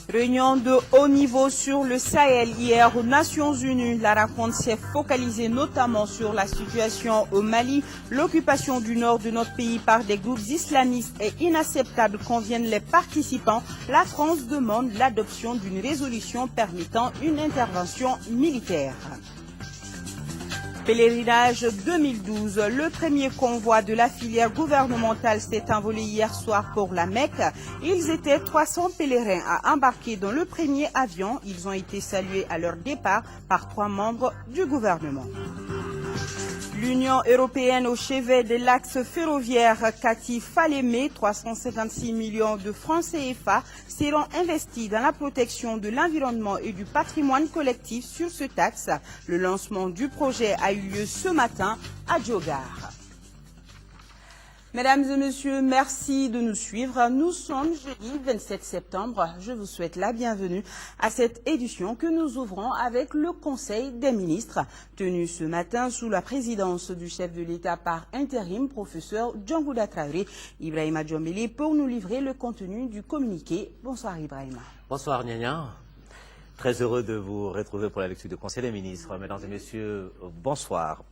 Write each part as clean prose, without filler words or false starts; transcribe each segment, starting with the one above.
Réunion de haut niveau sur le Sahel hier aux Nations Unies. La rencontre s'est focalisée notamment sur la situation au Mali. L'occupation du nord de notre pays par des groupes islamistes est inacceptable, conviennent les participants. La France demande l'adoption d'une résolution permettant une intervention militaire. Pèlerinage 2012, le premier convoi de la filière gouvernementale s'est envolé hier soir pour la Mecque. Ils étaient 300 pèlerins à embarquer dans le premier avion. Ils ont été salués à leur départ par 3 membres du gouvernement. L'Union européenne au chevet de l'axe ferroviaire Kati-Falémé, 356 millions de francs CFA seront investis dans la protection de l'environnement et du patrimoine collectif sur ce axe. Le lancement du projet a eu lieu ce matin à Djogar. Mesdames et messieurs, merci de nous suivre. Nous sommes jeudi 27 septembre. Je vous souhaite la bienvenue à cette édition que nous ouvrons avec le Conseil des ministres, tenu ce matin sous la présidence du chef de l'État par intérim, professeur Djangouda Traoré. Ibrahima Djombeli pour nous livrer le contenu du communiqué. Bonsoir Ibrahima. Bonsoir Nyanya. Très heureux de vous retrouver pour la lecture du Conseil des ministres. Mesdames et messieurs, bonsoir.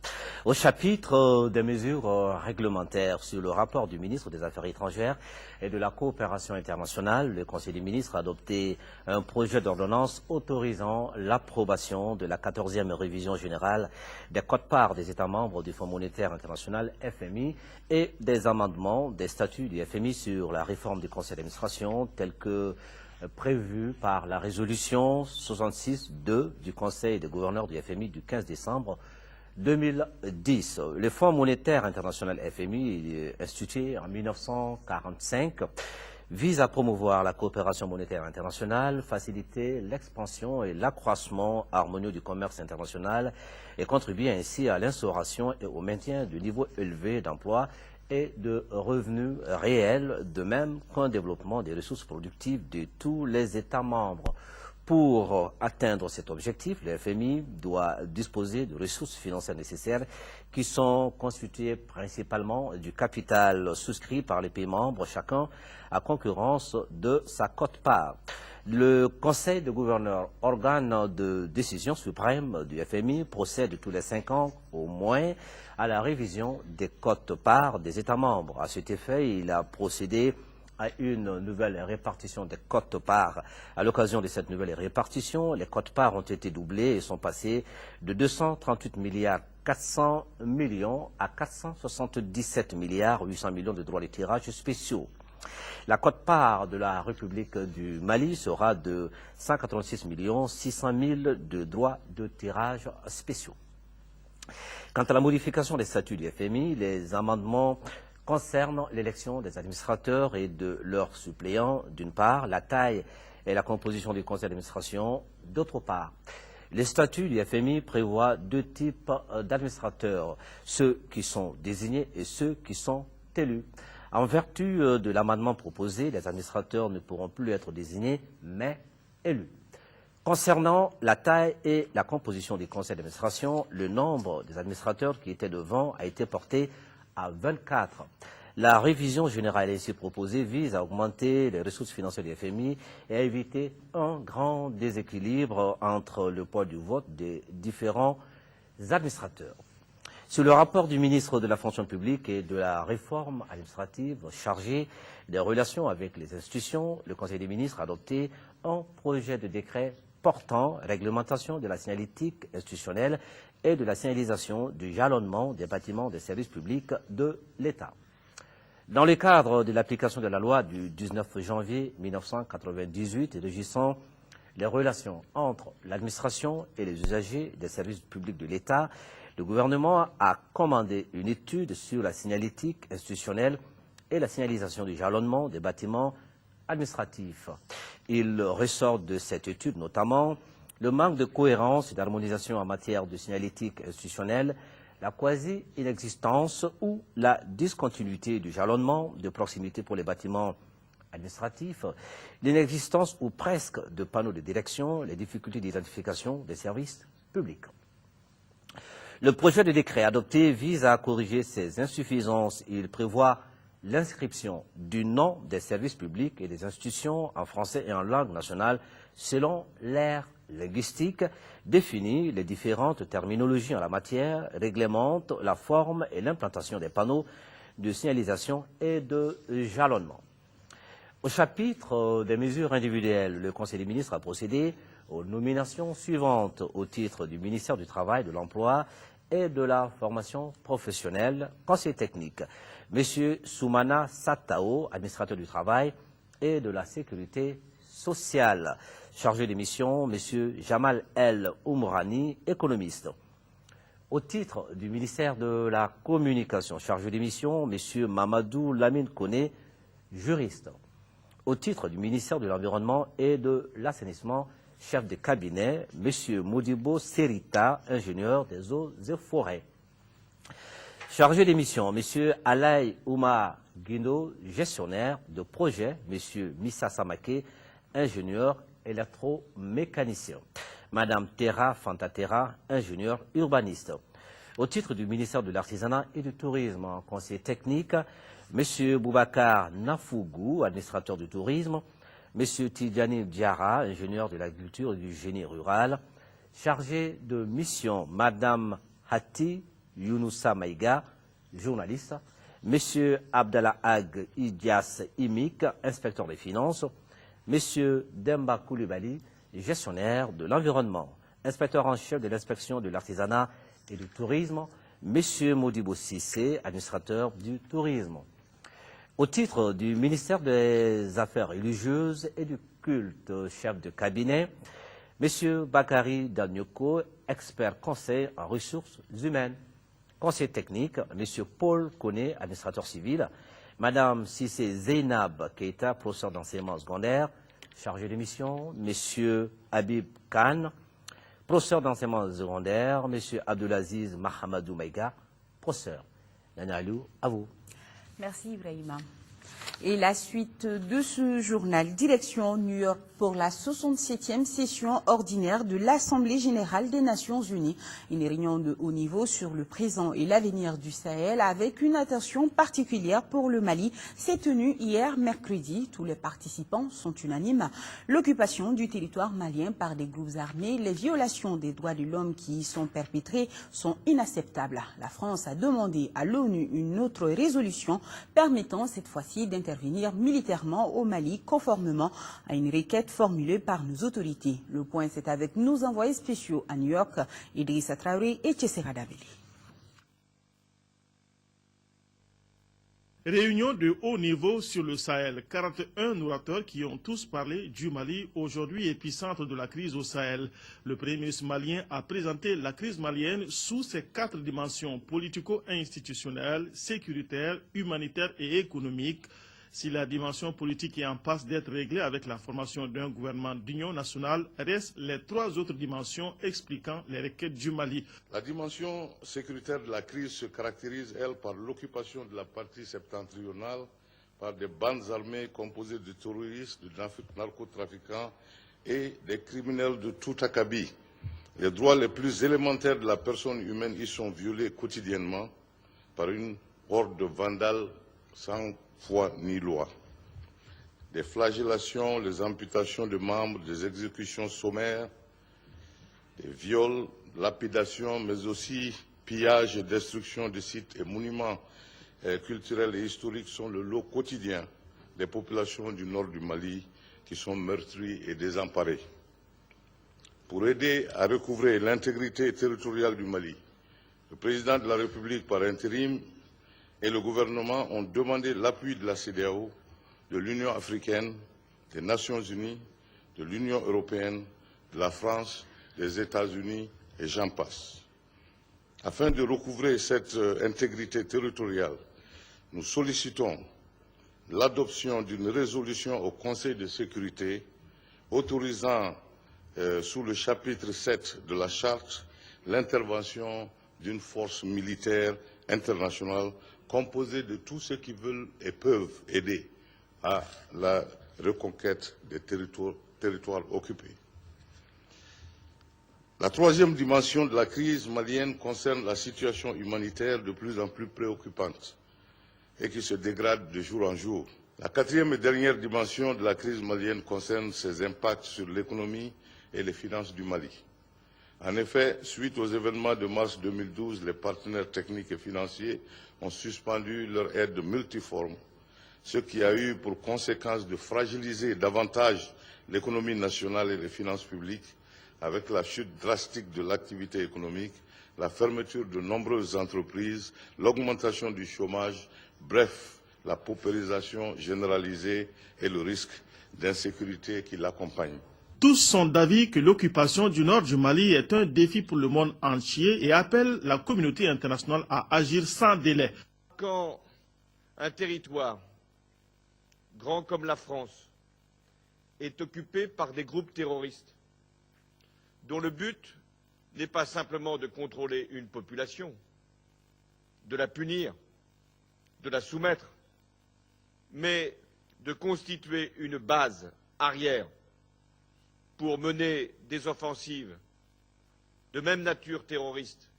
Au chapitre des mesures réglementaires sur le rapport du ministre des Affaires étrangères et de la coopération internationale, le Conseil des ministres a adopté un projet d'ordonnance autorisant l'approbation de la 14e révision générale des quotes-parts des États membres du Fonds monétaire international FMI et des amendements des statuts du FMI sur la réforme du Conseil d'administration tels que prévu par la résolution 66-2 du Conseil des gouverneurs du FMI du 15 décembre 2010. Le Fonds monétaire international FMI, institué en 1945, vise à promouvoir la coopération monétaire internationale, faciliter l'expansion et l'accroissement harmonieux du commerce international et contribuer ainsi à l'instauration et au maintien du niveau élevé d'emploi et de revenus réels, de même qu'un développement des ressources productives de tous les États membres. Pour atteindre cet objectif, le FMI doit disposer de ressources financières nécessaires qui sont constituées principalement du capital souscrit par les pays membres, chacun à concurrence de sa quote-part. Le Conseil de gouverneurs, organe de décision suprême du FMI, procède tous les 5 ans au moins à la révision des quotes-parts des États membres. À cet effet, il a procédé à une nouvelle répartition des quotes-parts. À l'occasion de cette nouvelle répartition, les quotes-parts ont été doublées et sont passées de 238 milliards 400 millions à 477 milliards 800 millions de droits de tirage spéciaux. La quote-part de la République du Mali sera de 186 millions 600 000 de droits de tirage spéciaux. Quant à la modification des statuts du FMI, les amendements concernent l'élection des administrateurs et de leurs suppléants, d'une part, la taille et la composition du conseil d'administration, d'autre part. Les statuts du FMI prévoient 2 types d'administrateurs, ceux qui sont désignés et ceux qui sont élus. En vertu de l'amendement proposé, les administrateurs ne pourront plus être désignés, mais élus. Concernant la taille et la composition du conseil d'administration, le nombre des administrateurs qui étaient devant a été porté à 24. La révision générale ainsi proposée vise à augmenter les ressources financières du FMI et à éviter un grand déséquilibre entre le poids du vote des différents administrateurs. Sur le rapport du ministre de la fonction publique et de la réforme administrative chargé des relations avec les institutions, le Conseil des ministres a adopté un projet de décret portant réglementation de la signalétique institutionnelle et de la signalisation du jalonnement des bâtiments des services publics de l'État. Dans le cadre de l'application de la loi du 19 janvier 1998 et régissant les relations entre l'administration et les usagers des services publics de l'État, le gouvernement a commandé une étude sur la signalétique institutionnelle et la signalisation du jalonnement des bâtiments administratifs. Il ressort de cette étude notamment le manque de cohérence et d'harmonisation en matière de signalétique institutionnelle, la quasi-inexistence ou la discontinuité du jalonnement de proximité pour les bâtiments administratifs, l'inexistence ou presque de panneaux de direction, les difficultés d'identification des services publics. Le projet de décret adopté vise à corriger ces insuffisances. Il prévoit l'inscription du nom des services publics et des institutions en français et en langue nationale selon l'ère linguistique, définit les différentes terminologies en la matière, réglemente la forme et l'implantation des panneaux de signalisation et de jalonnement. Au chapitre des mesures individuelles, le Conseil des ministres a procédé aux nominations suivantes au titre du ministère du Travail, de l'Emploi et de la formation professionnelle. Conseil technique, M. Soumana Satao, administrateur du Travail et de la Sécurité sociale. Chargé des missions, M. Jamal El Oumrani, économiste. Au titre du ministère de la Communication, chargé des missions, M. Mamadou Lamine Kone, juriste. Au titre du ministère de l'Environnement et de l'Assainissement, chef de cabinet, M. Modibo Serita, ingénieur des eaux et forêts. Chargé des missions, M. Alaï Ouma Guindo, gestionnaire de projet, M. Missa Samake, ingénieur électromécanicien. Mme Terra Fantatera, ingénieur urbaniste. Au titre du ministère de l'Artisanat et du Tourisme, en conseiller technique, M. Boubacar Nafougou, administrateur du tourisme, M. Tidjani Diara, ingénieur de l'agriculture et du génie rural, chargé de mission, Mme Hati Younoussa Maïga, journaliste, M. Abdallah Ag Idias Imik, inspecteur des finances, M. Demba Koulibaly, gestionnaire de l'environnement, inspecteur en chef de l'inspection de l'artisanat et du tourisme, M. Modibo Sissé, administrateur du tourisme. Au titre du ministère des Affaires religieuses et du culte, chef de cabinet, M. Bakari Danyoko, expert conseil en ressources humaines. Conseiller technique, M. Paul Kone, administrateur civil, Mme Sissé Zeynab Keita, professeur d'enseignement secondaire, chargé de mission, M. Habib Khan, professeur d'enseignement secondaire, M. Abdelaziz Mahamadou Maïga, professeur. Nana Alou, à vous. Merci Ibrahima. Et la suite de ce journal, direction New York pour la 67e session ordinaire de l'Assemblée générale des Nations unies. Une réunion de haut niveau sur le présent et l'avenir du Sahel avec une attention particulière pour le Mali s'est tenue hier mercredi. Tous les participants sont unanimes. L'occupation du territoire malien par des groupes armés, les violations des droits de l'homme qui y sont perpétrées sont inacceptables. La France a demandé à l'ONU une autre résolution permettant cette fois-ci d'intervenir militairement au Mali conformément à une requête formulée par nos autorités. Le point, c'est avec nos envoyés spéciaux à New York, Idrissa Traoré et Tchessera Dabeli. Réunion de haut niveau sur le Sahel. 41 orateurs qui ont tous parlé du Mali, aujourd'hui épicentre de la crise au Sahel. Le Premier ministre malien a présenté la crise malienne sous ses 4 dimensions politico-institutionnelles, sécuritaires, humanitaires et économiques. Si la dimension politique est en passe d'être réglée avec la formation d'un gouvernement d'union nationale, restent les 3 autres dimensions expliquant les requêtes du Mali. La dimension sécuritaire de la crise se caractérise, elle, par l'occupation de la partie septentrionale par des bandes armées composées de terroristes, de narcotrafiquants et des criminels de tout acabit. Les droits les plus élémentaires de la personne humaine y sont violés quotidiennement par une horde de vandales sans foi ni loi. Des flagellations, les amputations de membres, des exécutions sommaires, des viols, lapidations, mais aussi pillages et destruction de sites et monuments culturels et historiques sont le lot quotidien des populations du nord du Mali qui sont meurtries et désemparées. Pour aider à recouvrer l'intégrité territoriale du Mali, le président de la République par intérim et le gouvernement ont demandé l'appui de la CEDEAO, de l'Union africaine, des Nations unies, de l'Union européenne, de la France, des États-Unis et j'en passe. Afin de recouvrer cette intégrité territoriale, nous sollicitons l'adoption d'une résolution au Conseil de sécurité autorisant sous le chapitre 7 de la Charte l'intervention d'une force militaire internationale composée de tous ceux qui veulent et peuvent aider à la reconquête des territoires occupés. La troisième dimension de la crise malienne concerne la situation humanitaire de plus en plus préoccupante et qui se dégrade de jour en jour. La quatrième et dernière dimension de la crise malienne concerne ses impacts sur l'économie et les finances du Mali. En effet, suite aux événements de mars 2012, les partenaires techniques et financiers ont suspendu leur aide multiforme, ce qui a eu pour conséquence de fragiliser davantage l'économie nationale et les finances publiques, avec la chute drastique de l'activité économique, la fermeture de nombreuses entreprises, l'augmentation du chômage, bref, la paupérisation généralisée et le risque d'insécurité qui l'accompagne. Tous sont d'avis que l'occupation du nord du Mali est un défi pour le monde entier et appellent la communauté internationale à agir sans délai. Quand un territoire grand comme la France est occupé par des groupes terroristes dont le but n'est pas simplement de contrôler une population, de la punir, de la soumettre, mais de constituer une base arrière pour mener des offensives de même nature terroriste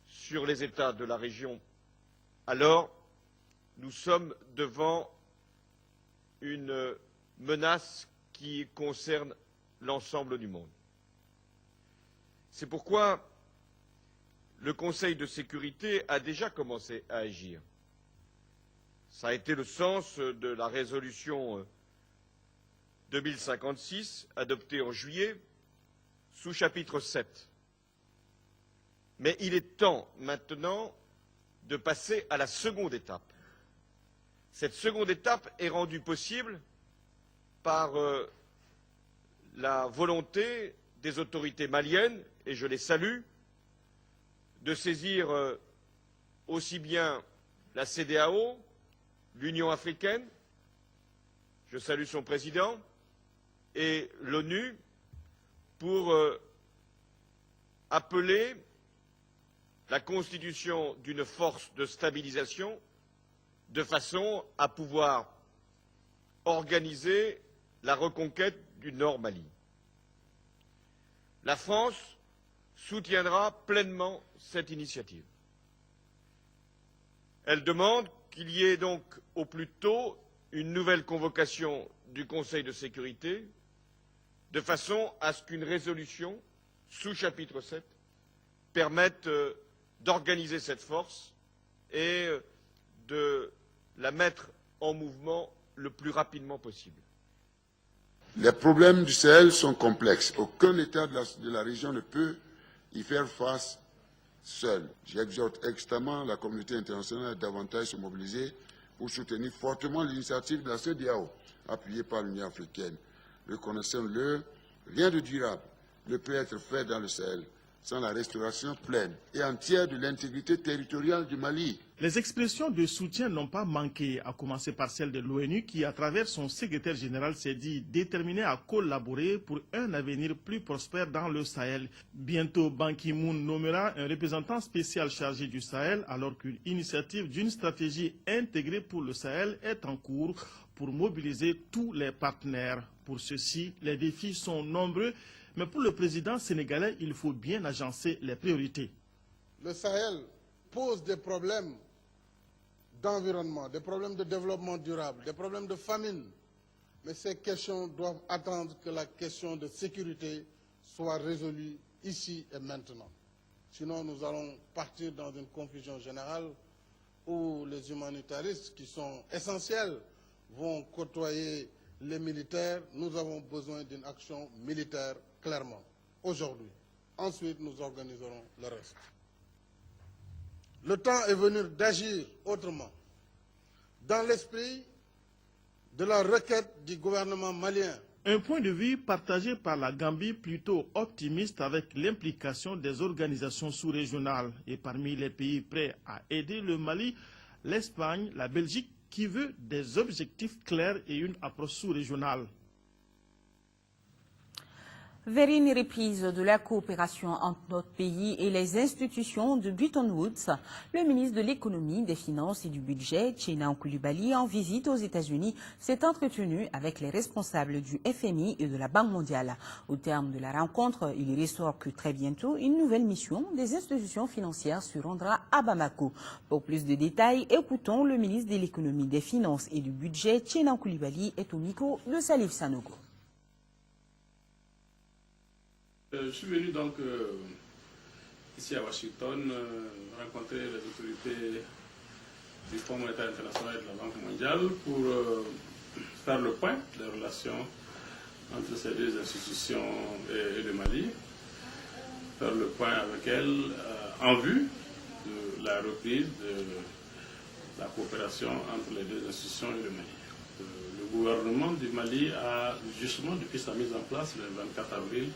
sur les États de la région, alors nous sommes devant une menace qui concerne l'ensemble du monde. C'est pourquoi le Conseil de sécurité a déjà commencé à agir. Ça a été le sens de la résolution 2056, adoptée en juillet, sous chapitre 7. Mais il est temps maintenant de passer à la seconde étape. Cette seconde étape est rendue possible par la volonté des autorités maliennes, et je les salue, de saisir aussi bien la CEDEAO, l'Union africaine, je salue son président, et l'ONU pour appeler la constitution d'une force de stabilisation de façon à pouvoir organiser la reconquête du Nord Mali. La France soutiendra pleinement cette initiative. Elle demande qu'il y ait donc au plus tôt une nouvelle convocation du Conseil de sécurité de façon à ce qu'une résolution sous chapitre 7 permette d'organiser cette force et de la mettre en mouvement le plus rapidement possible. Les problèmes du Sahel sont complexes. Aucun État de la région ne peut y faire face seul. J'exhorte extrêmement la communauté internationale à davantage se mobiliser pour soutenir fortement l'initiative de la CEDEAO, appuyée par l'Union africaine. Reconnaissons-le, rien de durable ne peut être fait dans le Sahel sans la restauration pleine et entière de l'intégrité territoriale du Mali. Les expressions de soutien n'ont pas manqué, à commencer par celle de l'ONU qui, à travers son secrétaire général, s'est dit déterminé à collaborer pour un avenir plus prospère dans le Sahel. Bientôt, Ban Ki-moon nommera un représentant spécial chargé du Sahel, alors qu'une initiative d'une stratégie intégrée pour le Sahel est en cours pour mobiliser tous les partenaires. Pour ceci, les défis sont nombreux, mais pour le président sénégalais, il faut bien agencer les priorités. Le Sahel pose des problèmes d'environnement, des problèmes de développement durable, des problèmes de famine. Mais ces questions doivent attendre que la question de sécurité soit résolue ici et maintenant. Sinon, nous allons partir dans une confusion générale où les humanitaristes, qui sont essentiels, vont côtoyer les militaires. Nous avons besoin d'une action militaire clairement, aujourd'hui. Ensuite, nous organiserons le reste. Le temps est venu d'agir autrement, dans l'esprit de la requête du gouvernement malien. Un point de vue partagé par la Gambie plutôt optimiste avec l'implication des organisations sous-régionales. Et parmi les pays prêts à aider le Mali, l'Espagne, la Belgique, qui veut des objectifs clairs et une approche sous-régionale. Vers une reprise de la coopération entre notre pays et les institutions de Bretton Woods, le ministre de l'Économie, des Finances et du Budget, Tchénan Coulibaly, en visite aux États-Unis, s'est entretenu avec les responsables du FMI et de la Banque mondiale. Au terme de la rencontre, il ressort que très bientôt, une nouvelle mission des institutions financières se rendra à Bamako. Pour plus de détails, écoutons le ministre de l'Économie, des Finances et du Budget, Tchénan Coulibaly, est au micro de Salif Sanogo. Je suis venu donc ici à Washington rencontrer les autorités du Fonds monétaire international et de la Banque mondiale pour faire le point des relations entre ces deux institutions et le Mali, faire le point avec elles en vue de la reprise de la coopération entre les deux institutions et le Mali. Le gouvernement du Mali a justement, depuis sa mise en place le 24 avril,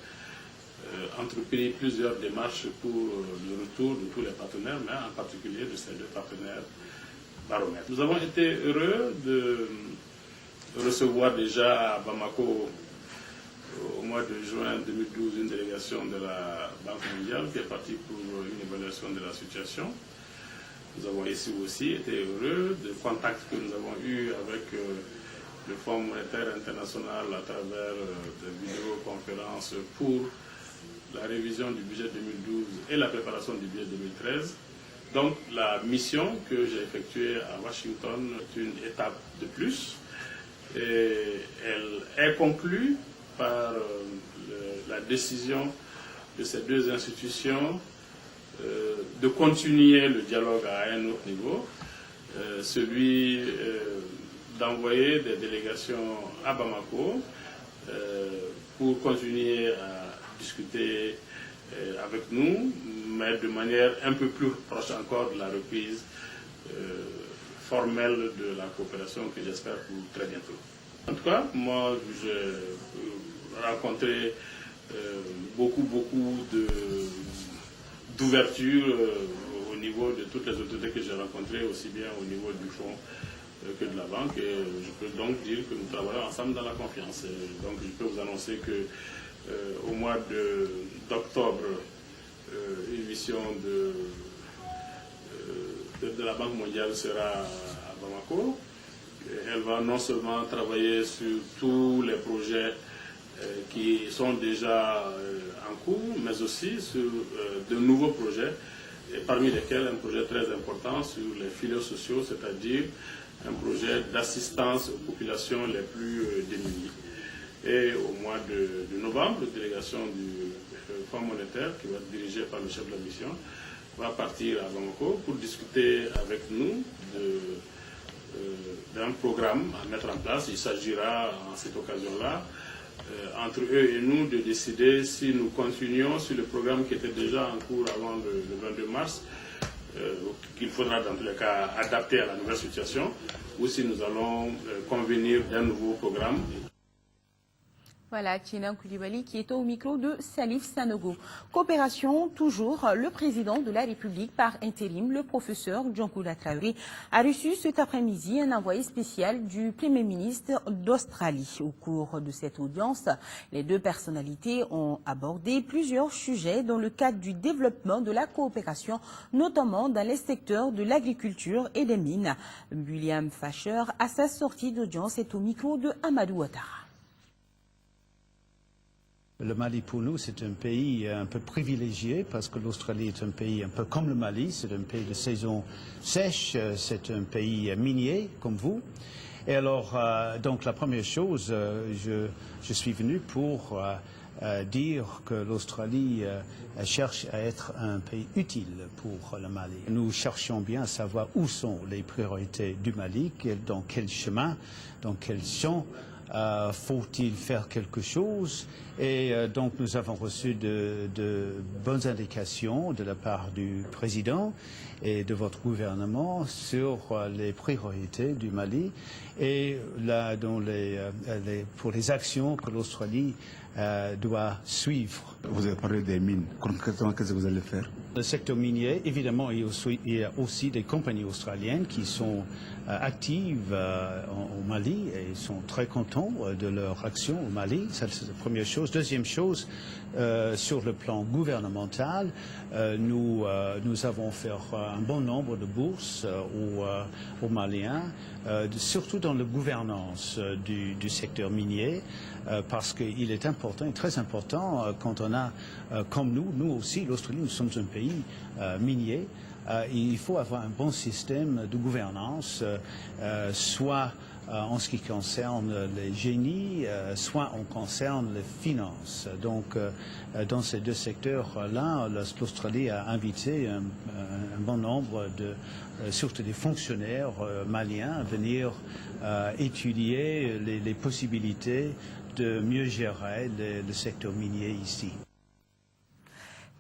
entrepris plusieurs démarches pour le retour de tous les partenaires, mais en particulier de ces deux partenaires baromètres. Nous avons été heureux de recevoir déjà à Bamako, au mois de juin 2012, une délégation de la Banque mondiale qui est partie pour une évaluation de la situation. Nous avons ici aussi été heureux des contacts que nous avons eus avec le Fonds monétaire international à travers des vidéoconférences pour la révision du budget 2012 et la préparation du budget 2013. Donc la mission que j'ai effectuée à Washington est une étape de plus et elle est conclue par la décision de ces deux institutions de continuer le dialogue à un autre niveau, celui d'envoyer des délégations à Bamako pour continuer à discuter avec nous, mais de manière un peu plus proche encore de la reprise formelle de la coopération que j'espère pour très bientôt. En tout cas, moi, j'ai rencontré beaucoup d'ouverture au niveau de toutes les autorités que j'ai rencontrées, aussi bien au niveau du fonds que de la banque. Et je peux donc dire que nous travaillons ensemble dans la confiance. Et donc je peux vous annoncer que au mois d'octobre, une mission de la Banque mondiale sera à Bamako. Elle va non seulement travailler sur tous les projets qui sont déjà en cours, mais aussi sur de nouveaux projets, et parmi lesquels un projet très important sur les filets sociaux, c'est-à-dire un projet d'assistance aux populations les plus démunies. Et au mois de novembre, la délégation du Fonds monétaire, qui va être dirigée par le chef de la mission, va partir à Bamako pour discuter avec nous d'un programme à mettre en place. Il s'agira, en cette occasion-là, entre eux et nous, de décider si nous continuons sur le programme qui était déjà en cours avant le 22 mars, qu'il faudra dans tous les cas adapter à la nouvelle situation, ou si nous allons convenir d'un nouveau programme. Voilà, Tchénan Coulibaly qui est au micro de Salif Sanogo. Coopération, toujours, le président de la République par intérim, le professeur Dioncounda Traoré, a reçu cet après-midi un envoyé spécial du Premier ministre d'Australie. Au cours de cette audience, les deux personnalités ont abordé plusieurs sujets dans le cadre du développement de la coopération, notamment dans les secteurs de l'agriculture et des mines. William Fasher, à sa sortie d'audience, est au micro de Amadou Ouattara. Le Mali, pour nous, c'est un pays un peu privilégié parce que l'Australie est un pays un peu comme le Mali. C'est un pays de saison sèche, c'est un pays minier, comme vous. Et alors, donc la première chose, je suis venu pour dire que l'Australie cherche à être un pays utile pour le Mali. Nous cherchons bien à savoir où sont les priorités du Mali, dans quel chemin, dans quel champ. Faut-il faire quelque chose? Et donc nous avons reçu de bonnes indications de la part du président et de votre gouvernement sur les priorités du Mali et là, pour les actions que l'Australie doit suivre. Vous avez parlé des mines. Concrètement, qu'est-ce que vous allez faire? Le secteur minier, évidemment, il y a aussi des compagnies australiennes qui sont actives au Mali et ils sont très contents de leur action au Mali. Ça, c'est la première chose. Deuxième chose, sur le plan gouvernemental, nous avons fait un bon nombre de bourses aux Maliens, surtout dans la gouvernance du secteur minier, parce qu'il est important, et très important, quand on a, comme nous aussi, l'Australie, nous sommes un pays minier, il faut avoir un bon système de gouvernance, soit en ce qui concerne les génies, soit en concerne les finances. Donc, dans ces deux secteurs-là, l'Australie a invité un bon nombre surtout des fonctionnaires maliens à venir étudier les possibilités de mieux gérer le secteur minier ici.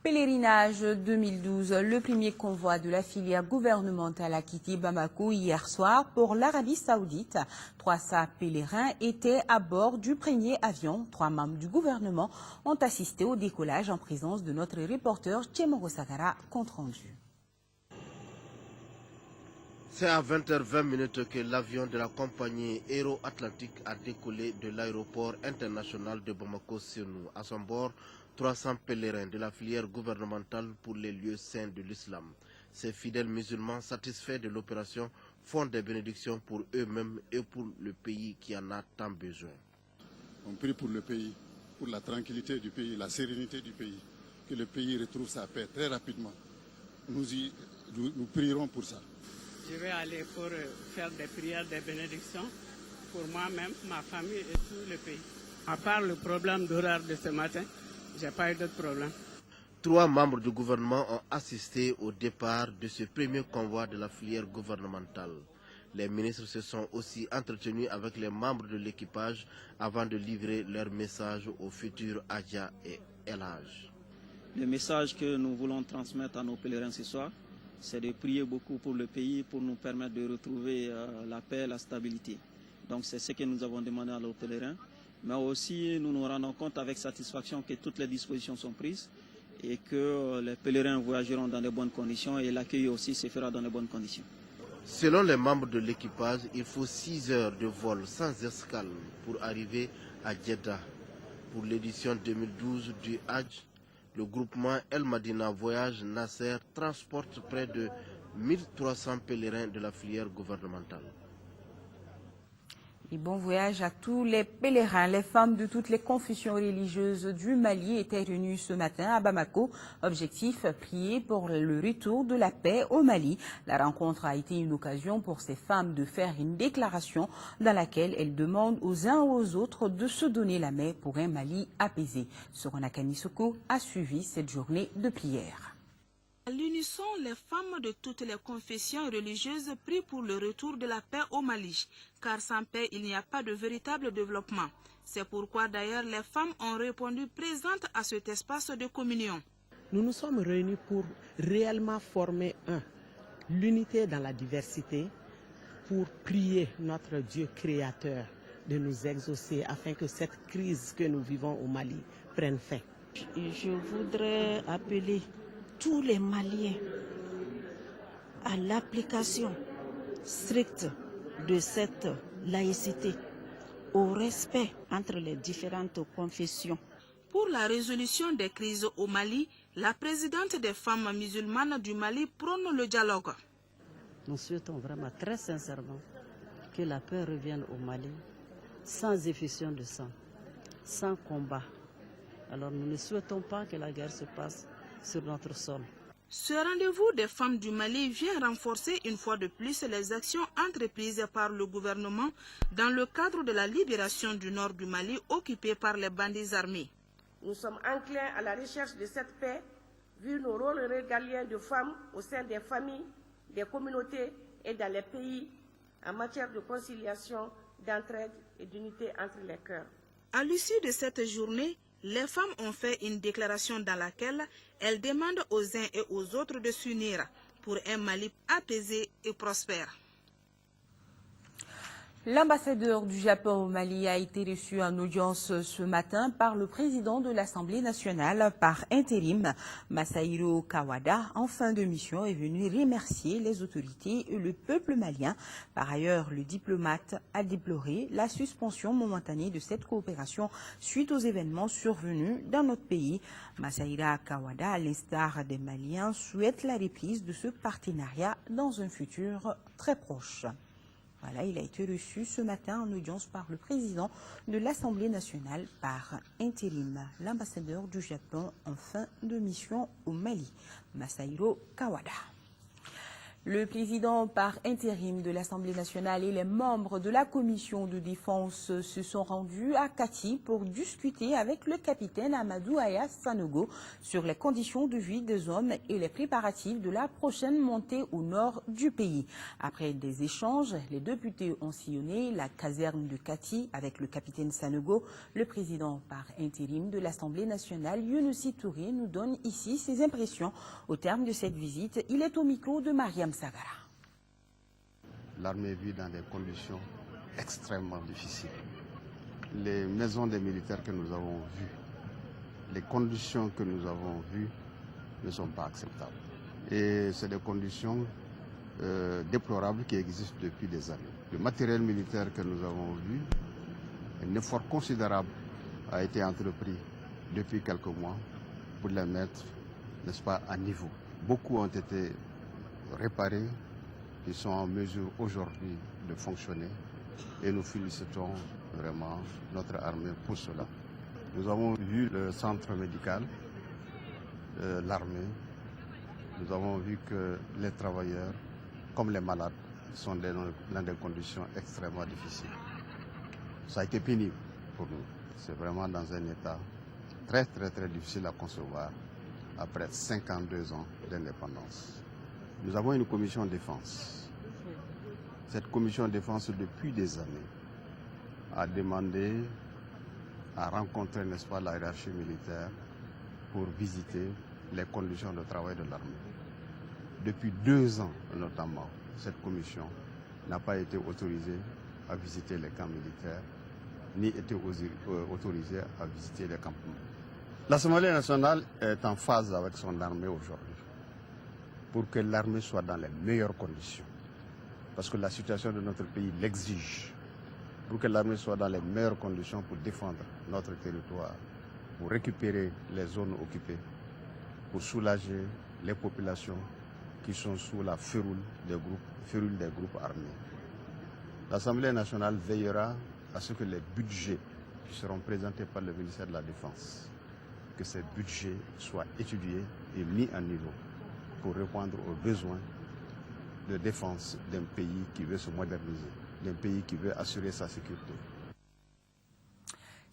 Pèlerinage 2012, le premier convoi de la filière gouvernementale a quitté Bamako hier soir pour l'Arabie Saoudite. 300 pèlerins étaient à bord du premier avion. 3 membres du gouvernement ont assisté au décollage en présence de notre reporter Tchemoro Sakara, compte rendu. C'est à 20h20 que l'avion de la compagnie Aero Atlantique a décollé de l'aéroport international de Bamako-Sénou. À son bord, 300 pèlerins de la filière gouvernementale pour les lieux saints de l'islam. Ces fidèles musulmans satisfaits de l'opération font des bénédictions pour eux-mêmes et pour le pays qui en a tant besoin. On prie pour le pays, pour la tranquillité du pays, la sérénité du pays, que le pays retrouve sa paix très rapidement. Nous prierons pour ça. Je vais aller pour faire des prières, des bénédictions pour moi-même, ma famille et tout le pays. À part le problème d'horaire de ce matin, je n'ai pas eu d'autres problèmes. 3 membres du gouvernement ont assisté au départ de ce premier convoi de la filière gouvernementale. Les ministres se sont aussi entretenus avec les membres de l'équipage avant de livrer leur message aux futurs Adja et El Hadj. Le message que nous voulons transmettre à nos pèlerins ce soir, c'est de prier beaucoup pour le pays, pour nous permettre de retrouver la paix, la stabilité. Donc c'est ce que nous avons demandé à nos pèlerins. Mais aussi, nous nous rendons compte avec satisfaction que toutes les dispositions sont prises et que les pèlerins voyageront dans de bonnes conditions et l'accueil aussi se fera dans de bonnes conditions. Selon les membres de l'équipage, il faut 6 heures de vol sans escale pour arriver à Jeddah. Pour l'édition 2012 du Hajj, le groupement El Madina Voyage Nasser transporte près de 1300 pèlerins de la filière gouvernementale. Et bon voyage à tous les pèlerins. Les femmes de toutes les confessions religieuses du Mali étaient réunies ce matin à Bamako. Objectif, prier pour le retour de la paix au Mali. La rencontre a été une occasion pour ces femmes de faire une déclaration dans laquelle elles demandent aux uns et aux autres de se donner la main pour un Mali apaisé. Sorana Kanisoko a suivi cette journée de prière. À l'unisson, les femmes de toutes les confessions religieuses prient pour le retour de la paix au Mali, car sans paix, il n'y a pas de véritable développement. C'est pourquoi d'ailleurs les femmes ont répondu présentes à cet espace de communion. Nous nous sommes réunis pour réellement former l'unité dans la diversité, pour prier notre Dieu créateur de nous exaucer afin que cette crise que nous vivons au Mali prenne fin. Je voudrais appeler tous les Maliens à l'application stricte de cette laïcité, au respect entre les différentes confessions. Pour la résolution des crises au Mali, la présidente des femmes musulmanes du Mali prône le dialogue. Nous souhaitons vraiment très sincèrement que la paix revienne au Mali sans effusion de sang, sans combat. Alors nous ne souhaitons pas que la guerre se passe sur notre sol. Ce rendez-vous des femmes du Mali vient renforcer une fois de plus les actions entreprises par le gouvernement dans le cadre de la libération du nord du Mali occupé par les bandits armés. Nous sommes enclins à la recherche de cette paix, vu nos rôles régaliens de femmes au sein des familles, des communautés et dans les pays en matière de conciliation, d'entraide et d'unité entre les cœurs. À l'issue de cette journée, les femmes ont fait une déclaration dans laquelle elles demandent aux uns et aux autres de s'unir pour un Mali apaisé et prospère. L'ambassadeur du Japon au Mali a été reçu en audience ce matin par le président de l'Assemblée nationale par intérim. Masahiro Kawada, en fin de mission, est venu remercier les autorités et le peuple malien. Par ailleurs, le diplomate a déploré la suspension momentanée de cette coopération suite aux événements survenus dans notre pays. Masahiro Kawada, à l'instar des Maliens, souhaite la reprise de ce partenariat dans un futur très proche. Voilà, il a été reçu ce matin en audience par le président de l'Assemblée nationale par intérim, l'ambassadeur du Japon en fin de mission au Mali, Masahiro Kawada. Le président par intérim de l'Assemblée nationale et les membres de la commission de défense se sont rendus à Kati pour discuter avec le capitaine Amadou Aya Sanogo sur les conditions de vie des hommes et les préparatifs de la prochaine montée au nord du pays. Après des échanges, les députés ont sillonné la caserne de Kati avec le capitaine Sanogo. Le président par intérim de l'Assemblée nationale, Younousi Touré, nous donne ici ses impressions au terme de cette visite. Il est au micro de Mariam Sagara. L'armée vit dans des conditions extrêmement difficiles. Les maisons des militaires que nous avons vues, les conditions que nous avons vues ne sont pas acceptables. Et c'est des conditions déplorables qui existent depuis des années. Le matériel militaire que nous avons vu, un effort considérable a été entrepris depuis quelques mois pour les mettre, n'est-ce pas, à niveau. Beaucoup ont été réparés, qui sont en mesure aujourd'hui de fonctionner et nous félicitons vraiment notre armée pour cela. Nous avons vu le centre médical, l'armée, nous avons vu que les travailleurs, comme les malades, sont dans des conditions extrêmement difficiles. Ça a été pénible pour nous. C'est vraiment dans un état très difficile à concevoir après 52 ans d'indépendance. Nous avons une commission de défense. Cette commission de défense, depuis des années, a demandé à rencontrer, n'est-ce pas, la hiérarchie militaire pour visiter les conditions de travail de l'armée. Depuis 2 ans, notamment, cette commission n'a pas été autorisée à visiter les camps militaires, ni été autorisée à visiter les campements. L'Assemblée nationale est en phase avec son armée aujourd'hui, pour que l'armée soit dans les meilleures conditions. Parce que la situation de notre pays l'exige. Pour que l'armée soit dans les meilleures conditions pour défendre notre territoire, pour récupérer les zones occupées, pour soulager les populations qui sont sous la férule des groupes armés. L'Assemblée nationale veillera à ce que les budgets qui seront présentés par le ministère de la Défense, que ces budgets soient étudiés et mis à niveau pour répondre aux besoins de défense d'un pays qui veut se moderniser, d'un pays qui veut assurer sa sécurité.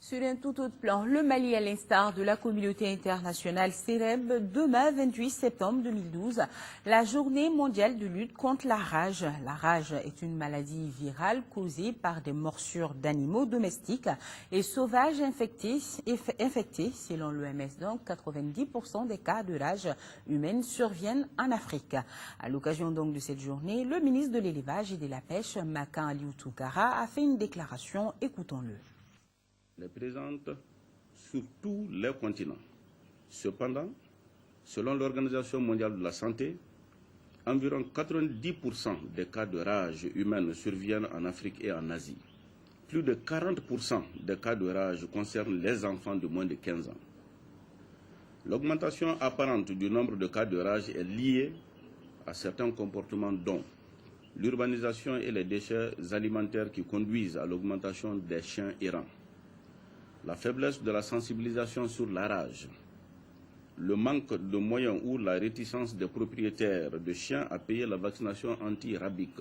Sur un tout autre plan, le Mali, à l'instar de la communauté internationale, célèbre demain, 28 septembre 2012, la journée mondiale de lutte contre la rage. La rage est une maladie virale causée par des morsures d'animaux domestiques et sauvages infectés. Selon l'OMS, donc, 90% des cas de rage humaine surviennent en Afrique. À l'occasion donc de cette journée, le ministre de l'Élevage et de la Pêche, Makan Aliou Tougara, a fait une déclaration. Écoutons-le. Elle est présente sur tous les continents. Cependant, selon l'Organisation mondiale de la santé, environ 90% des cas de rage humaine surviennent en Afrique et en Asie. Plus de 40% des cas de rage concernent les enfants de moins de 15 ans. L'augmentation apparente du nombre de cas de rage est liée à certains comportements dont l'urbanisation et les déchets alimentaires qui conduisent à l'augmentation des chiens errants, la faiblesse de la sensibilisation sur la rage, le manque de moyens ou la réticence des propriétaires de chiens à payer la vaccination anti-rabique,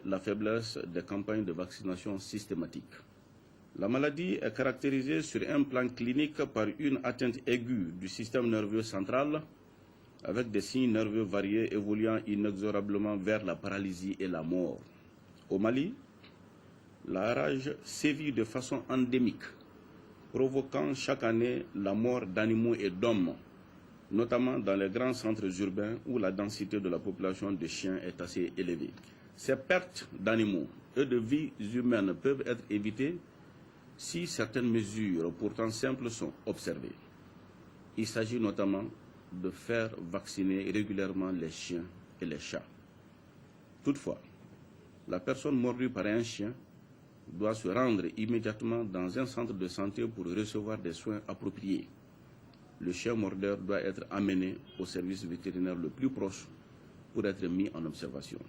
la faiblesse des campagnes de vaccination systématiques. La maladie est caractérisée sur un plan clinique par une atteinte aiguë du système nerveux central avec des signes nerveux variés évoluant inexorablement vers la paralysie et la mort. Au Mali, la rage sévit de façon endémique, provoquant chaque année la mort d'animaux et d'hommes, notamment dans les grands centres urbains où la densité de la population de chiens est assez élevée. Ces pertes d'animaux et de vies humaines peuvent être évitées si certaines mesures, pourtant simples, sont observées. Il s'agit notamment de faire vacciner régulièrement les chiens et les chats. Toutefois, la personne mordue par un chien doit se rendre immédiatement dans un centre de santé pour recevoir des soins appropriés. Le chien mordeur doit être amené au service vétérinaire le plus proche pour être mis en observation.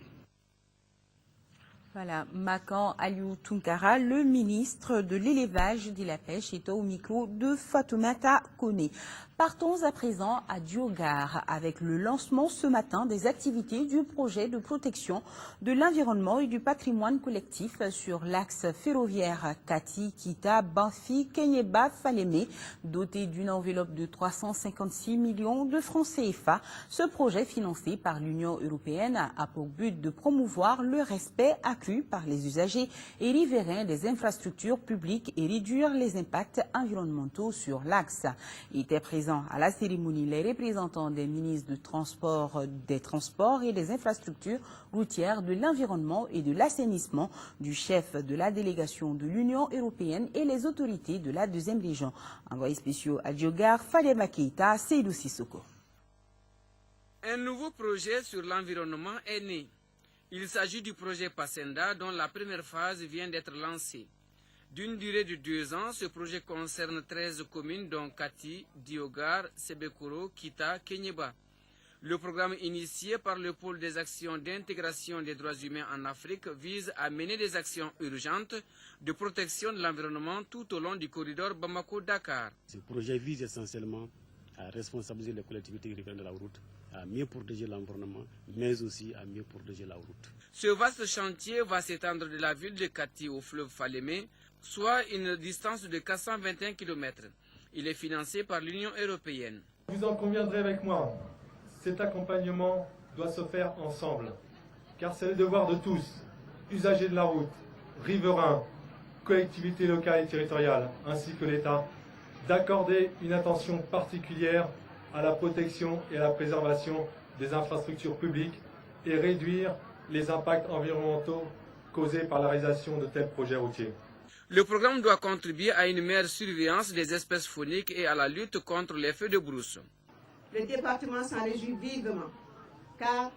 Voilà, Makan Aliou Tunkara, le ministre de l'élevage et de la pêche, est au micro de Fatoumata Kone. Partons à présent à Diogar avec le lancement ce matin des activités du projet de protection de l'environnement et du patrimoine collectif sur l'axe ferroviaire Kati-Kita-Banfi-Kenyeba-Falémé, doté d'une enveloppe de 356 millions de francs CFA. Ce projet financé par l'Union européenne a pour but de promouvoir le respect accru par les usagers et riverains des infrastructures publiques et réduire les impacts environnementaux sur l'axe. Étaient présents à la cérémonie les représentants des ministres des Transports et des Infrastructures routières, de l'Environnement et de l'Assainissement, du chef de la délégation de l'Union européenne et les autorités de la deuxième région. Envoyé spéciaux à Diogar, Fadema Keita, Seydou Sissoko. Un nouveau projet sur l'environnement est né. Il s'agit du projet Passenda dont la première phase vient d'être lancée. D'une durée de 2 ans, ce projet concerne 13 communes dont Kati, Diogar, Sebekuro, Kita, Kenyeba. Le programme initié par le pôle des actions d'intégration des droits humains en Afrique vise à mener des actions urgentes de protection de l'environnement tout au long du corridor Bamako-Dakar. Ce projet vise essentiellement à responsabiliser les collectivités riveraines de la route, à mieux protéger l'environnement, mais aussi à mieux protéger la route. Ce vaste chantier va s'étendre de la ville de Kati au fleuve Falémé, soit une distance de 421 km. Il est financé par l'Union européenne. Vous en conviendrez avec moi, cet accompagnement doit se faire ensemble, car c'est le devoir de tous, usagers de la route, riverains, collectivités locales et territoriales, ainsi que l'État, d'accorder une attention particulière à la protection et à la préservation des infrastructures publiques et réduire les impacts environnementaux causés par la réalisation de tels projets routiers. Le programme doit contribuer à une meilleure surveillance des espèces fauniques et à la lutte contre les feux de brousse. Le département s'en réjouit vivement, car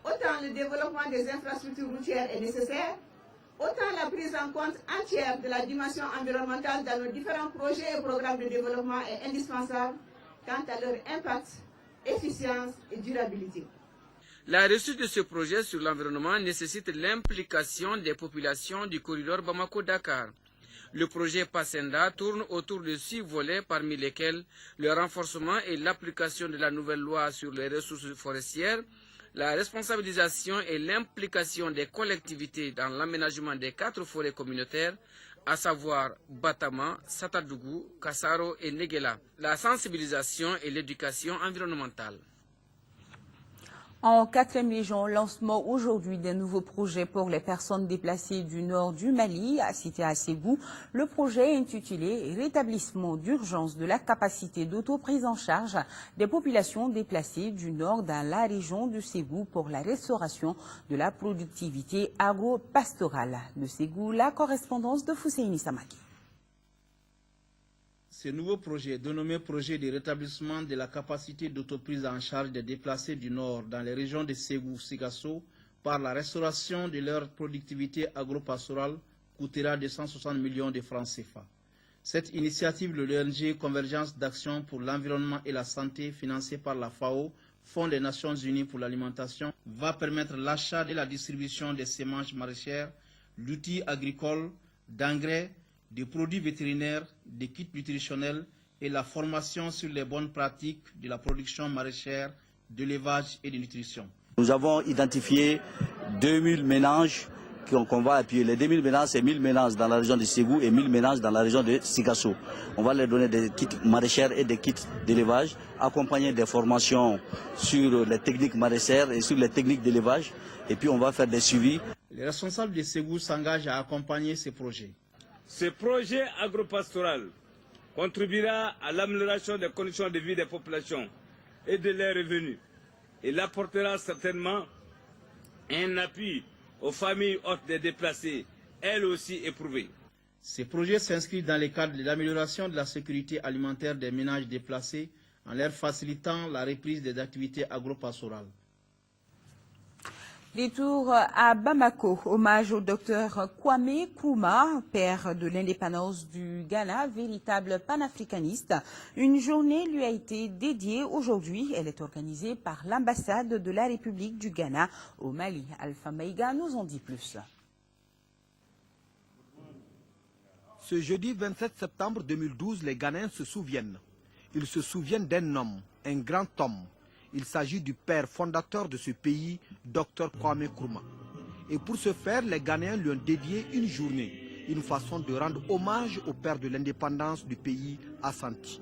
autant le développement des infrastructures routières est nécessaire, autant la prise en compte entière de la dimension environnementale dans nos différents projets et programmes de développement est indispensable quant à leur impact, efficience et durabilité. La réussite de ce projet sur l'environnement nécessite l'implication des populations du corridor Bamako-Dakar. Le projet Passenda tourne autour de 6 volets, parmi lesquels le renforcement et l'application de la nouvelle loi sur les ressources forestières, la responsabilisation et l'implication des collectivités dans l'aménagement des 4 forêts communautaires, à savoir Batama, Satadougou, Kassaro et Negela, la sensibilisation et l'éducation environnementale. En 4e région, lancement aujourd'hui d'un nouveau projet pour les personnes déplacées du nord du Mali, cité à Ségou. Le projet est intitulé « Rétablissement d'urgence de la capacité d'autoprise en charge des populations déplacées du nord dans la région de Ségou pour la restauration de la productivité agro-pastorale ». De Ségou, la correspondance de Fousseini Samaki. Ce nouveau projet, dénommé projet de rétablissement de la capacité d'autoprise en charge des déplacés du Nord dans les régions de Ségou-Sigasso par la restauration de leur productivité agro-pastorale, coûtera 260 millions de francs CFA. Cette initiative de l'ONG Convergence d'action pour l'environnement et la santé, financée par la FAO, Fonds des Nations Unies pour l'alimentation, va permettre l'achat et la distribution des semences maraîchères, d'outils agricoles, d'engrais, des produits vétérinaires, des kits nutritionnels et la formation sur les bonnes pratiques de la production maraîchère, de l'élevage et de nutrition. Nous avons identifié 2000 ménages qu'on va appuyer. Les 2000 ménages, c'est 1000 ménages dans la région de Ségou et 1000 ménages dans la région de Sigasso. On va leur donner des kits maraîchères et des kits d'élevage, accompagner des formations sur les techniques maraîchères et sur les techniques d'élevage. Et puis on va faire des suivis. Les responsables de Ségou s'engagent à accompagner ces projets. Ce projet agropastoral contribuera à l'amélioration des conditions de vie des populations et de leurs revenus. Il apportera certainement un appui aux familles hôtes des déplacés, elles aussi éprouvées. Ces projets s'inscrivent dans le cadre de l'amélioration de la sécurité alimentaire des ménages déplacés en leur facilitant la reprise des activités agro-pastorales. Détour à Bamako, hommage au docteur Kwame Nkrumah, père de l'indépendance du Ghana, véritable panafricaniste. Une journée lui a été dédiée aujourd'hui. Elle est organisée par l'ambassade de la République du Ghana au Mali. Alpha Maïga nous en dit plus. Ce jeudi 27 septembre 2012, les Ghanéens se souviennent. Ils se souviennent d'un homme, un grand homme. Il s'agit du père fondateur de ce pays, Dr Kwame Nkrumah. Et pour ce faire, les Ghanéens lui ont dédié une journée, une façon de rendre hommage au père de l'indépendance du pays, Ashanti.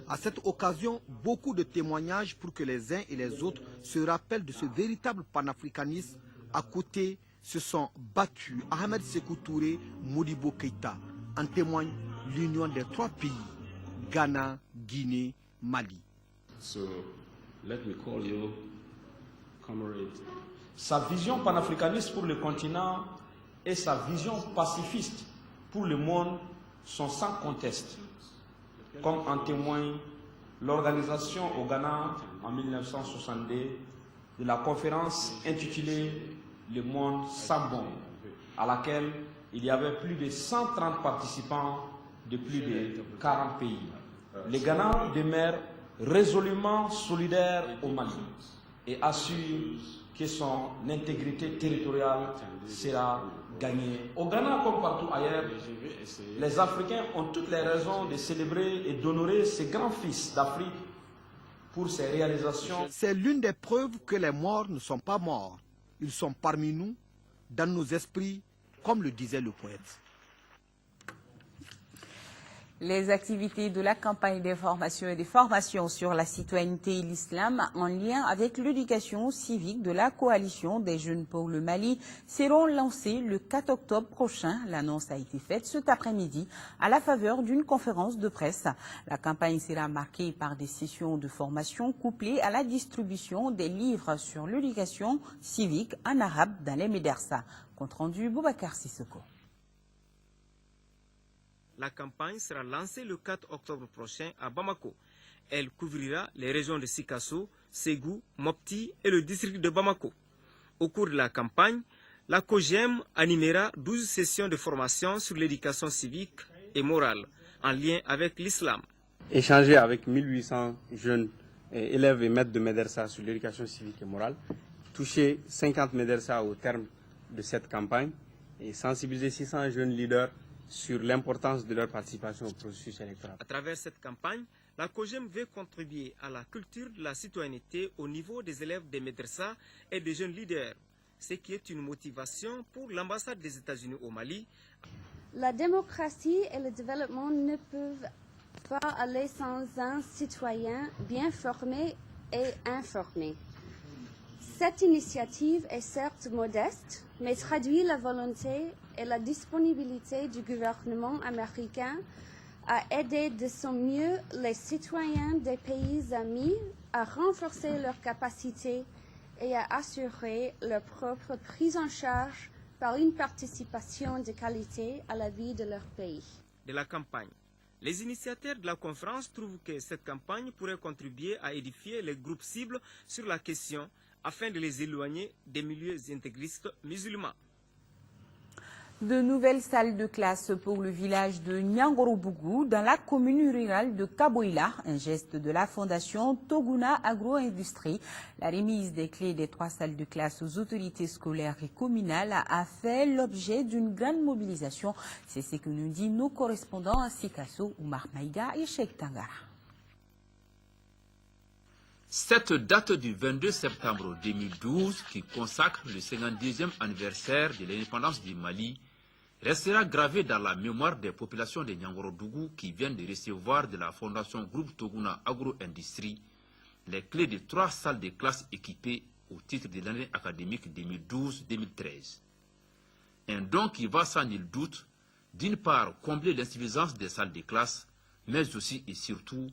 À cette occasion, beaucoup de témoignages pour que les uns et les autres se rappellent de ce véritable panafricanisme. À côté, se sont battus Ahmed Sékou Touré, Modibo Keïta. En témoigne l'union des trois pays, Ghana, Guinée, Mali. Let me call you comrade. Sa vision panafricaniste pour le continent et sa vision pacifiste pour le monde sont sans conteste, comme en témoigne l'organisation au Ghana en 1962 de la conférence intitulée « Le monde sans bombe », à laquelle il y avait plus de 130 participants de plus de 40 pays. Le Ghana demeure résolument solidaire au Mali et assure que son intégrité territoriale sera gagnée. Au Ghana comme partout ailleurs, les Africains ont toutes les raisons de célébrer et d'honorer ces grands fils d'Afrique pour ses réalisations. C'est l'une des preuves que les morts ne sont pas morts. Ils sont parmi nous, dans nos esprits, comme le disait le poète. Les activités de la campagne d'information et de formation sur la citoyenneté et l'islam en lien avec l'éducation civique de la coalition des jeunes pour le Mali seront lancées le 4 octobre prochain. L'annonce a été faite cet après-midi à la faveur d'une conférence de presse. La campagne sera marquée par des sessions de formation couplées à la distribution des livres sur l'éducation civique en arabe dans les médersa. Compte rendu Boubacar Sissoko. La campagne sera lancée le 4 octobre prochain à Bamako. Elle couvrira les régions de Sikasso, Ségou, Mopti et le district de Bamako. Au cours de la campagne, la COGEM animera 12 sessions de formation sur l'éducation civique et morale en lien avec l'islam. Échanger avec 1800 jeunes élèves et maîtres de médersa sur l'éducation civique et morale, toucher 50 médersa au terme de cette campagne et sensibiliser 600 jeunes leaders sur l'importance de leur participation au processus électoral. À travers cette campagne, la COGEM veut contribuer à la culture de la citoyenneté au niveau des élèves des médersa et des jeunes leaders, ce qui est une motivation pour l'ambassade des États-Unis au Mali. La démocratie et le développement ne peuvent pas aller sans un citoyen bien formé et informé. Cette initiative est certes modeste, mais traduit la volonté et la disponibilité du gouvernement américain à aider de son mieux les citoyens des pays amis à renforcer leurs capacités et à assurer leur propre prise en charge par une participation de qualité à la vie de leur pays. De la campagne. Les initiateurs de la conférence trouvent que cette campagne pourrait contribuer à édifier les groupes cibles sur la question afin de les éloigner des milieux intégristes musulmans. De nouvelles salles de classe pour le village de Nyangorobougou dans la commune rurale de Kaboïla, un geste de la fondation Toguna Agro-Industrie. La remise des clés des 3 salles de classe aux autorités scolaires et communales a fait l'objet d'une grande mobilisation. C'est ce que nous dit nos correspondants à Sikasso, Oumar Maïga et Cheikh Tangara. Cette date du 22 septembre 2012, qui consacre le 52e anniversaire de l'indépendance du Mali, restera gravée dans la mémoire des populations de Nyangorodougou qui viennent de recevoir de la Fondation Groupe Toguna Agro-Industrie les clés de 3 salles de classe équipées au titre de l'année académique 2012-2013. Un don qui va sans nul doute, d'une part, combler l'insuffisance des salles de classe, mais aussi et surtout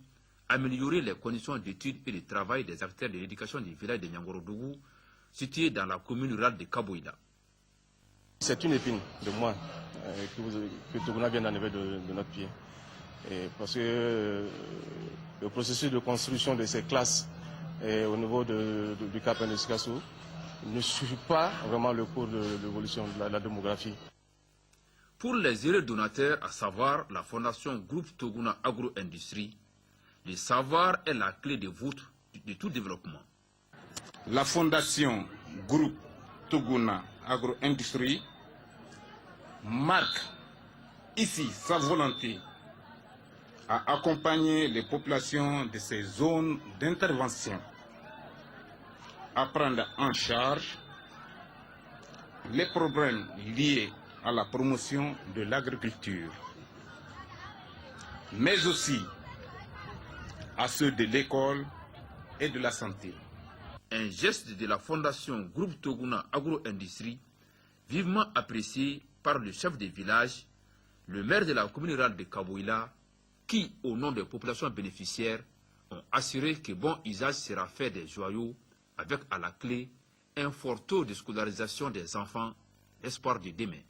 améliorer les conditions d'études et de travail des acteurs de l'éducation du village de Nyangorodougou, situé dans la commune rurale de Kaboïla. C'est une épine de moi que Toguna vient d'enlever de notre pied. Parce que le processus de construction de ces classes au niveau du Cap de Sikasso ne suit pas vraiment le cours de l'évolution de la démographie. Pour les heureux donateurs, à savoir la Fondation Groupe Toguna Agro-Industrie, le savoir est la clé de voûte de tout développement. La Fondation Groupe Toguna Agro-Industrie marque ici sa volonté à accompagner les populations de ces zones d'intervention, à prendre en charge les problèmes liés à la promotion de l'agriculture, mais aussi à ceux de l'école et de la santé. Un geste de la Fondation Groupe Toguna Agro-Industrie, vivement apprécié par le chef de village, le maire de la commune rurale de Kaboïla, qui, au nom des populations bénéficiaires, ont assuré que bon usage sera fait des joyaux, avec à la clé un fort taux de scolarisation des enfants, l'espoir de demain.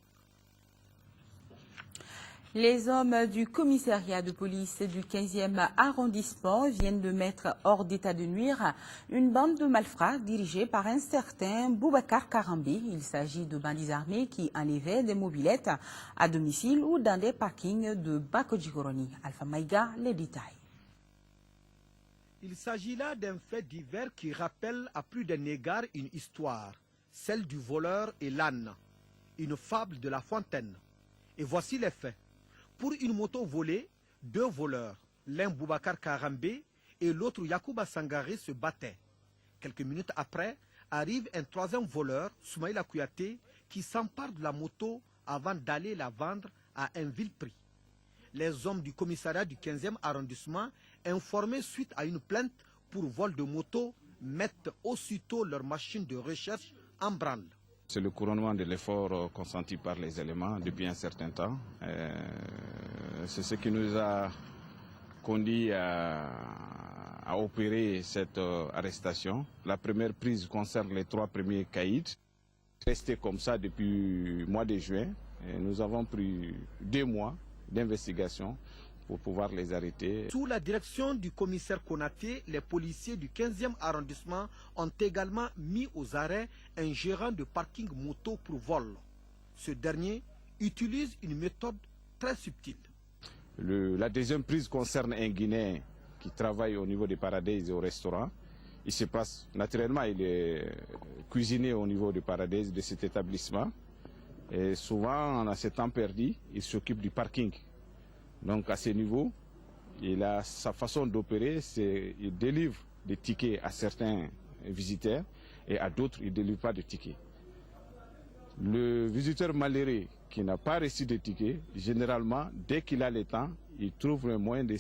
Les hommes du commissariat de police du 15e arrondissement viennent de mettre hors d'état de nuire une bande de malfrats dirigée par un certain Boubacar Karambi. Il s'agit de bandits armés qui enlevaient des mobylettes à domicile ou dans des parkings de Bakodjigoroni. Alpha Maïga, les détails. Il s'agit là d'un fait divers qui rappelle à plus d'un égard une histoire, celle du voleur et l'âne, une fable de La Fontaine. Et voici les faits. Pour une moto volée, 2 voleurs, l'un Boubacar Karambé et l'autre Yacouba Sangaré se battaient. Quelques minutes après, arrive un 3e voleur, Soumaïla Kouyaté, qui s'empare de la moto avant d'aller la vendre à un vil prix. Les hommes du commissariat du 15e arrondissement, informés suite à une plainte pour vol de moto, mettent aussitôt leur machine de recherche en branle. C'est le couronnement de l'effort consenti par les éléments depuis un certain temps. C'est ce qui nous a conduit à opérer cette arrestation. La première prise concerne les 3 premiers caïds. Restés comme ça depuis le mois de juin. Et nous avons pris 2 mois d'investigation pour pouvoir les arrêter. Sous la direction du commissaire Konaté, les policiers du 15e arrondissement ont également mis aux arrêts un gérant de parking moto pour vol. Ce dernier utilise une méthode très subtile. La deuxième prise concerne un Guinéen qui travaille au niveau des Paradis et au restaurant. Il se passe, naturellement, il est cuisiné au niveau du Paradis de cet établissement. Et souvent, en ce temps perdu, il s'occupe du parking. Donc à ce niveau, il a sa façon d'opérer, c'est qu'il délivre des tickets à certains visiteurs et à d'autres, il ne délivre pas de tickets. Le visiteur malheureux qui n'a pas reçu de tickets, généralement, dès qu'il a le temps, il trouve un moyen de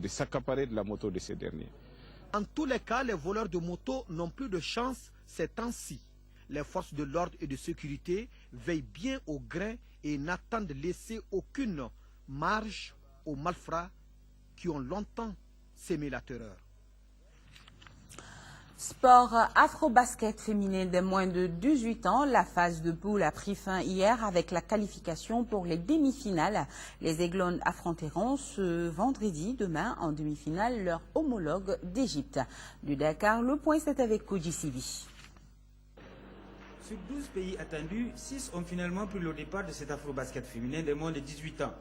s'accaparer de la moto de ces derniers. En tous les cas, les voleurs de moto n'ont plus de chance ces temps-ci. Les forces de l'ordre et de sécurité veillent bien au grain et n'attendent de laisser aucune marge aux malfrats qui ont longtemps sémé la terreur. Sport afro-basket féminin des moins de 18 ans. La phase de poule a pris fin hier avec la qualification pour les demi-finales. Les Aiglones affronteront ce vendredi, demain, en demi-finale, leur homologue d'Égypte. Du Dakar, le point c'est avec Koji Sibi. Sur 12 pays attendus, 6 ont finalement pris le départ de cet afro-basket féminin des moins de 18 ans.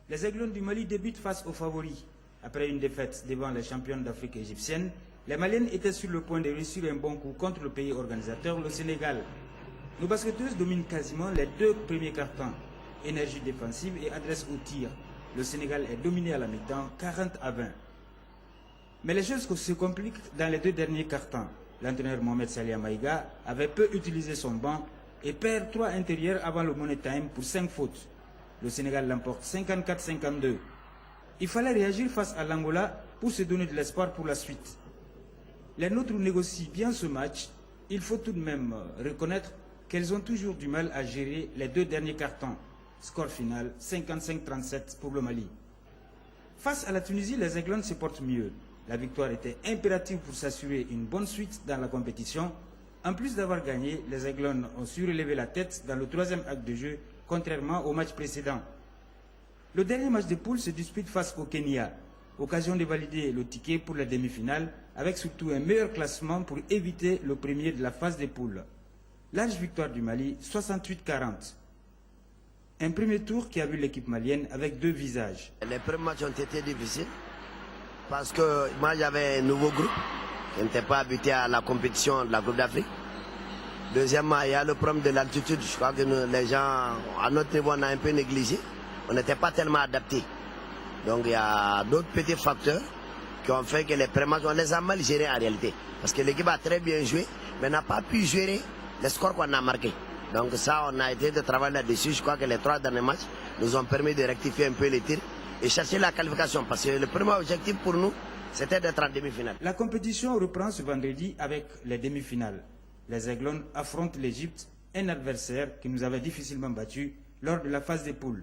Les Aiglones du Mali débutent face aux favoris. Après une défaite devant les championnes d'Afrique égyptienne, les Maliennes étaient sur le point de réussir un bon coup contre le pays organisateur, le Sénégal. Nos basketteuses dominent quasiment les 2 premiers cartons. Énergie défensive et adresse au tir. Le Sénégal est dominé à la mi-temps, 40-20. Mais les choses se compliquent dans les 2 derniers cartons. L'entraîneur Mohamed Salia Maïga avait peu utilisé son banc et perd 3 intérieurs avant le money time pour 5 fautes. Le Sénégal l'emporte 54-52. Il fallait réagir face à l'Angola pour se donner de l'espoir pour la suite. Les nôtres négocient bien ce match. Il faut tout de même reconnaître qu'elles ont toujours du mal à gérer les 2 derniers cartons. Score final 55-37 pour le Mali. Face à la Tunisie, les Aiglones se portent mieux. La victoire était impérative pour s'assurer une bonne suite dans la compétition. En plus d'avoir gagné, les Aiglones ont su relever la tête dans le troisième acte de jeu, contrairement au match précédent. Le dernier match de poule se dispute face au Kenya, occasion de valider le ticket pour la demi-finale, avec surtout un meilleur classement pour éviter le premier de la phase de poule. Large victoire du Mali, 68-40. Un premier tour qui a vu l'équipe malienne avec deux visages. Les premiers matchs ont été difficiles parce que moi j'avais un nouveau groupe qui n'était pas habitué à la compétition de la Coupe d'Afrique. Deuxièmement, il y a le problème de l'altitude. Je crois que les gens, à notre niveau, on a un peu négligé. On n'était pas tellement adaptés. Donc il y a d'autres petits facteurs qui ont fait que les premiers matchs, on les a mal gérés en réalité. Parce que l'équipe a très bien joué, mais n'a pas pu gérer les scores qu'on a marqués. Donc ça, on a été de travailler là-dessus. Je crois que les 3 derniers matchs nous ont permis de rectifier un peu les tirs et chercher la qualification. Parce que le premier objectif pour nous, c'était d'être en demi-finale. La compétition reprend ce vendredi avec les demi-finales. Les Aiglones affrontent l'Égypte, un adversaire qui nous avait difficilement battu lors de la phase des poules.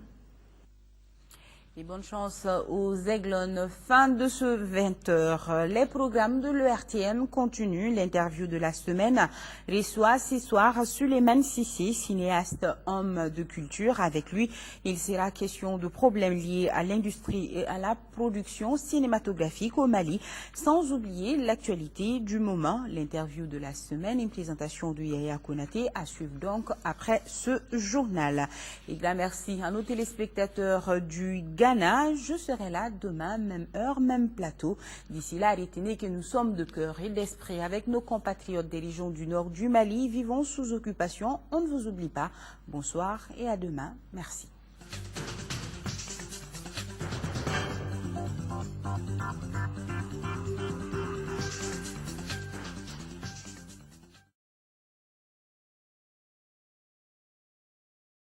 Et bonne chance aux Aiglones. Fin de ce 20h. Les programmes de l'ERTM continuent. L'interview de la semaine reçoit ce soir Suleiman Sissi, cinéaste homme de culture. Avec lui, il sera question de problèmes liés à l'industrie et à la production cinématographique au Mali, sans oublier l'actualité du moment. L'interview de la semaine, une présentation de Yaya Konaté à suivre donc après ce journal. Et grand merci à nos téléspectateurs du Ghana. Je serai là demain, même heure, même plateau. D'ici là, retenez que nous sommes de cœur et d'esprit avec nos compatriotes des régions du nord du Mali, vivant sous occupation. On ne vous oublie pas. Bonsoir et à demain. Merci.